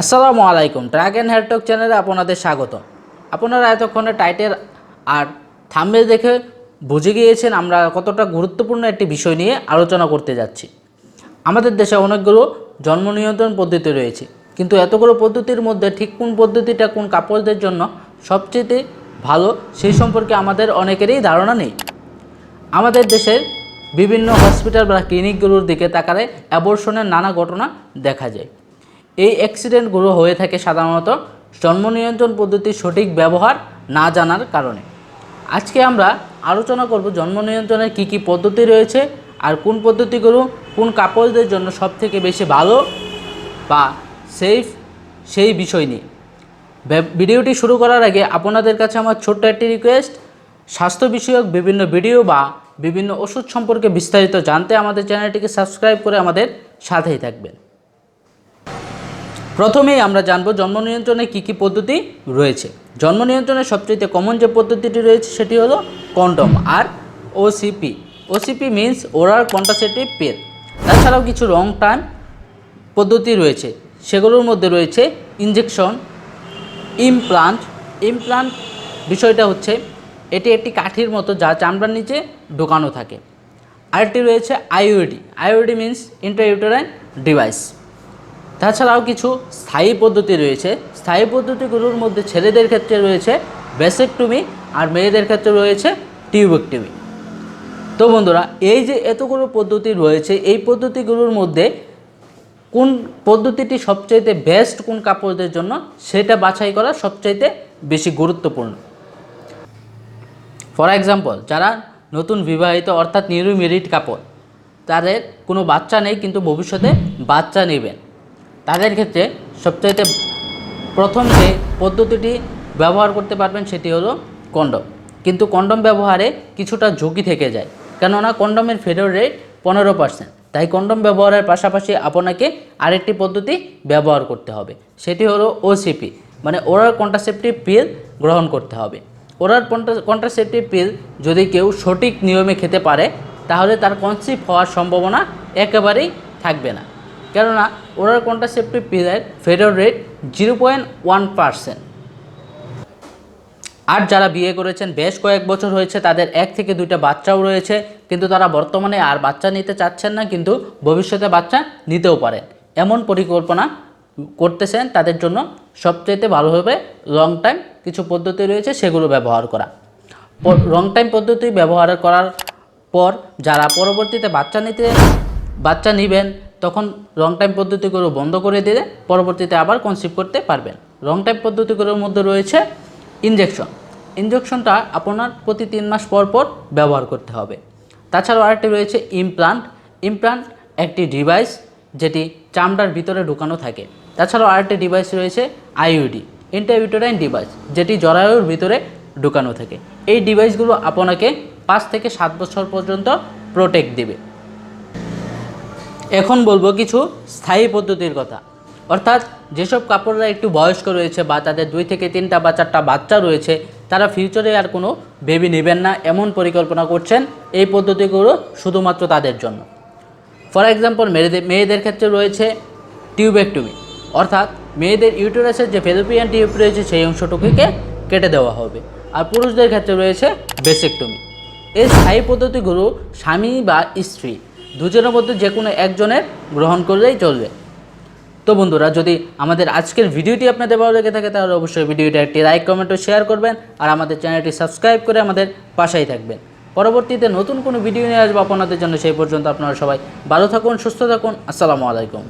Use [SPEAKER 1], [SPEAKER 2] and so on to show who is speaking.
[SPEAKER 1] আসসালামু আলাইকুম। Drug and hair টক চ্যানেলে আপনাদের স্বাগত। আপনারা এতক্ষণে টাইটেল আর থাম্বনেল দেখে বুঝে গিয়েছেন আমরা কতটা গুরুত্বপূর্ণ একটি বিষয় নিয়ে আলোচনা করতে যাচ্ছি। আমাদের দেশে অনেকগুলো জন্ম নিয়ন্ত্রণ পদ্ধতি রয়েছে, কিন্তু এতগুলো পদ্ধতির মধ্যে ঠিক কোন পদ্ধতিটা কোন কাপলদের জন্য সবচেয়ে ভালো সেই সম্পর্কে আমাদের অনেকেরই ধারণা নেই। আমাদের দেশের বিভিন্ন হসপিটাল বা ক্লিনিকগুলোর দিকে তাকালে অ্যাবর্শনের নানা ঘটনা দেখা যায়। এই অ্যাক্সিডেন্টগুলো হয়ে থাকে সাধারণত জন্ম নিয়ন্ত্রণ পদ্ধতির সঠিক ব্যবহার না জানার কারণে। আজকে আমরা আলোচনা করব জন্ম নিয়ন্ত্রণের কী কী পদ্ধতি রয়েছে আর কোন পদ্ধতিগুলো কোন কাপলদের জন্য সবথেকে বেশি ভালো বা সেফ সেই বিষয় নিয়ে। ভিডিওটি শুরু করার আগে আপনাদের কাছে আমার ছোট্ট একটি রিকোয়েস্ট, স্বাস্থ্য বিষয়ক বিভিন্ন ভিডিও বা বিভিন্ন ওষুধ সম্পর্কে বিস্তারিত জানতে আমাদের চ্যানেলটিকে সাবস্ক্রাইব করে আমাদের সাথেই থাকবেন। প্রথমেই আমরা জানব জন্ম নিয়ন্ত্রণের কী কী পদ্ধতি রয়েছে। জন্ম নিয়ন্ত্রণের সবচেয়ে কমন যে পদ্ধতিটি রয়েছে সেটি হলো কন্ডম আর OCP. OCP means oral contraceptive pill. তাছাড়াও কিছু লং টার্ম পদ্ধতি রয়েছে, সেগুলোর মধ্যে রয়েছে ইনজেকশন, ইমপ্লান্ট বিষয়টা হচ্ছে এটি একটি কাঠির মতো যা চামড়ার নিচে ঢোকানো থাকে। আরেকটি রয়েছে আইওডি মিন্স ইন্ট্রাইউটেরাইন ডিভাইস। তাছাড়াও কিছু স্থায়ী পদ্ধতি রয়েছে। স্থায়ী পদ্ধতিগুলোর মধ্যে ছেলেদের ক্ষেত্রে রয়েছে ভ্যাসেকটমি আর মেয়েদের ক্ষেত্রে রয়েছে টিউবেক্টমি। তো বন্ধুরা, এই যে এতগুলো পদ্ধতি রয়েছে, এই পদ্ধতিগুলোর মধ্যে কোন পদ্ধতিটি সবচাইতে বেস্ট কোন কাপলদের জন্য সেটা বাছাই করা সবচাইতে বেশি গুরুত্বপূর্ণ। ফর এক্সাম্পল, যারা নতুন বিবাহিত অর্থাৎ নিউ ম্যারিড কাপল, তাদের কোনো বাচ্চা নেই কিন্তু ভবিষ্যতে বাচ্চা নেবেন, তাদের ক্ষেত্রে সবচাইতে প্রথম যে পদ্ধতিটি ব্যবহার করতে পারবেন সেটি হলো কন্ডম। কিন্তু কন্ডম ব্যবহারে কিছুটা ঝুঁকি থেকে যায়, কেননা কন্ডমের ফেডার রেট 15%। তাই কন্ডম ব্যবহারের পাশাপাশি আপনাকে আরেকটি পদ্ধতি ব্যবহার করতে হবে, সেটি হলো ওসিপি মানে ওরাল কন্ট্রাসেপটিভ পিল গ্রহণ করতে হবে। ওরাল কন্ট্রাসেপটিভ পিল যদি কেউ সঠিক নিয়মে খেতে পারে তাহলে তার কনসিভ হওয়ার সম্ভাবনা একেবারেই থাকবে না, কেননা ওরাল কন্ট্রাসেপটিভ পিলের ফেডার রেট 0.1%। আর যারা বিয়ে করেছেন বেশ কয়েক বছর হয়েছে, তাদের 1 থেকে 2টা বাচ্চাও রয়েছে, কিন্তু তারা বর্তমানে আর বাচ্চা নিতে চাচ্ছেন না, কিন্তু ভবিষ্যতে বাচ্চা নিতেও পারেন এমন পরিকল্পনা করতেছেন, তাদের জন্য সবচেয়ে ভালো হবে লং টাইম কিছু পদ্ধতি রয়েছে সেগুলো ব্যবহার করা। লং টাইম পদ্ধতি ব্যবহার করার পর যারা পরবর্তীতে বাচ্চা নেবেন তখন লং টাইম পদ্ধতিগুলো বন্ধ করে দিলে পরবর্তীতে আবার কনসিভ করতে পারবেন। লং টাইম পদ্ধতিগুলোর মধ্যে রয়েছে ইনজেকশনটা আপনার প্রতি 3 মাস পর পর ব্যবহার করতে হবে। তাছাড়াও আরেকটি রয়েছে ইমপ্লান্ট একটি ডিভাইস যেটি চামড়ার ভিতরে ঢুকানো থাকে। তাছাড়াও আরেকটি ডিভাইস রয়েছে আইওডি ইন্ট্রাইউটেরাইন ডিভাইস, যেটি জরায়ুর ভিতরে ঢুকানো থাকে। এই ডিভাইসগুলো আপনাকে 5 থেকে 7 বছর পর্যন্ত প্রোটেক্ট দেবে। এখন বলবো কিছু স্থায়ী পদ্ধতির কথা, অর্থাৎ যেসব কাপড়রা একটু বয়স্ক রয়েছে বা তাদের 2 থেকে 3টা বা 4টা বাচ্চা রয়েছে, তারা ফিউচারে আর কোনো বেবি নেবেন না এমন পরিকল্পনা করছেন, এই পদ্ধতিগুলো শুধুমাত্র তাদের জন্য। ফর এক্সাম্পল, মেয়েদের ক্ষেত্রে রয়েছে টিউবেক্টমি, অর্থাৎ মেয়েদের ইউটেরাসের যে ফ্যালোপিয়ান টিউব রয়েছে সেই অংশটুকুকে কেটে দেওয়া হবে। আর পুরুষদের ক্ষেত্রে রয়েছে ভ্যাসেকটমি। এই স্থায়ী পদ্ধতিগুলো স্বামী বা স্ত্রী দুজনের মধ্যে যে কোনো একজনের গ্রহণ করলেই চলবে। তো বন্ধুরা, যদি আমাদের আজকের ভিডিওটি আপনাদের ভালো লেগে থাকে তাহলে অবশ্যই ভিডিওটা একটি লাইক, কমেন্ট ও শেয়ার করবেন আর আমাদের চ্যানেলটি সাবস্ক্রাইব করে আমাদের পাশেই থাকবেন। পরবর্তীতে নতুন কোনো ভিডিও নিয়ে আসবো আপনাদের জন্য। সেই পর্যন্ত আপনারা সবাই ভালো থাকুন, সুস্থ থাকুন। আসসালামু আলাইকুম।